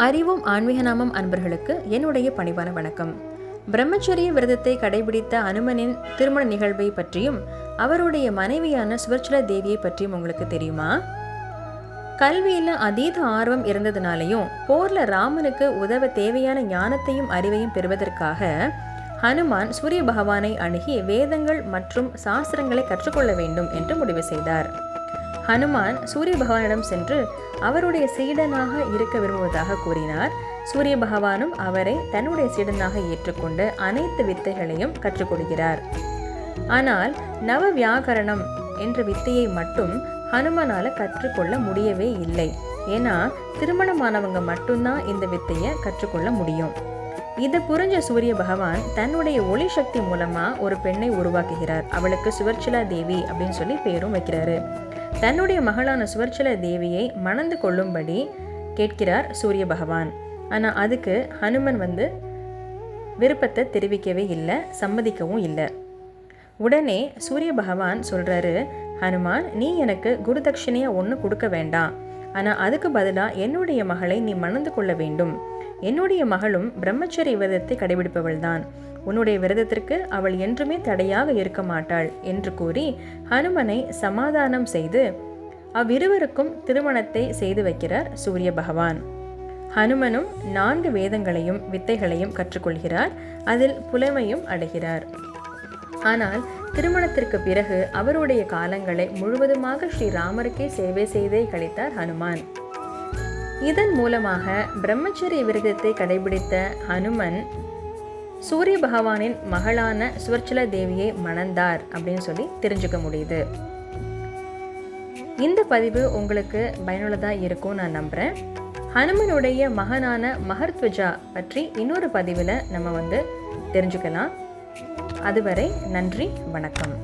அறிவும் ஆன்மீக நாமம் அன்பர்களுக்கு என்னுடைய பணிவான வணக்கம். பிரம்மச்சரிய விரதத்தை கடைபிடித்த அனுமனின் திருமண நிகழ்வை பற்றியும் அவருடைய மனைவியான சுவர்ச்சலா தேவியை பற்றியும் உங்களுக்கு தெரியுமா? கல்வியில அதீத ஆர்வம் இருந்ததுனாலையும் போர்ல ராமனுக்கு உதவ தேவையான ஞானத்தையும் அறிவையும் பெறுவதற்காக ஹனுமான் சூரிய பகவானை அணுகி வேதங்கள் மற்றும் சாஸ்திரங்களை கற்றுக்கொள்ள வேண்டும் என்று முடிவு செய்தார். ஹனுமான் சூரிய பகவானிடம் சென்று அவருடைய சீடனாக இருக்க விரும்புவதாக கூறினார். சூரிய பகவானும் அவரை தன்னுடைய சீடனாக ஏற்றுக்கொண்டு அனைத்து வித்தைகளையும் கற்றுக் கொடுக்கிறார். ஆனால் நவ வியாகரணம் என்ற வித்தையை மட்டும் ஹனுமானால கற்றுக்கொள்ள முடியவே இல்லை. ஏன்னா திருமணமானவங்க மட்டும்தான் இந்த வித்தையை கற்றுக்கொள்ள முடியும். இதை புரிஞ்ச சூரிய பகவான் தன்னுடைய ஒளி சக்தி மூலமா ஒரு பெண்ணை உருவாக்குகிறார். அவளுக்கு சுவர்ச்சலா தேவி அப்படின்னு சொல்லி பேரும் வைக்கிறாரு. தன்னுடைய மகளான சுவர்ச்சலா தேவியை மணந்து கொள்ளும்படி கேட்கிறார் சூரிய பகவான். ஆனால் அதுக்கு ஹனுமன் விருப்பத்தை தெரிவிக்கவே இல்லை, சம்மதிக்கவும் இல்லை. உடனே சூரிய பகவான் சொல்றாரு, ஹனுமான், நீ எனக்கு குருதட்சிணையா ஒன்று கொடுக்க வேண்டாம். ஆனால் அதுக்கு பதிலாக என்னுடைய மகளை நீ மணந்து கொள்ள வேண்டும். என்னுடைய மகளும் பிரம்மச்சரிய விரதத்தை கடைபிடிப்பவள் தான். உன்னுடைய விரதத்திற்கு அவள் என்றுமே தடையாக இருக்க மாட்டாள் என்று கூறி ஹனுமனை சமாதானம் செய்து அவ்விருவருக்கும் திருமணத்தை செய்து வைக்கிறார் சூரிய பகவான். ஹனுமனும் 4 வேதங்களையும் வித்தைகளையும் கற்றுக்கொள்கிறார். அதில் புலமையும் அடைகிறார். ஆனால் திருமணத்திற்கு பிறகு அவருடைய காலங்களை முழுவதுமாக ஸ்ரீராமருக்கே சேவை செய்தே கழித்தார் ஹனுமான். இதன் மூலமாக பிரம்மச்சரிய விரதத்தை கடைபிடித்த ஹனுமன் சூரிய பகவானின் மகளான சுவர்ச்சலா தேவியை மணந்தார் அப்படின்னு சொல்லி தெரிஞ்சுக்க முடியுது. இந்த பதிவு உங்களுக்கு பயனுள்ளதாக இருக்கும் நான் நம்புகிறேன். ஹனுமனுடைய மகனான மகர்த்வஜா பற்றி இன்னொரு பதிவில் நம்ம தெரிஞ்சுக்கலாம். அதுவரை நன்றி, வணக்கம்.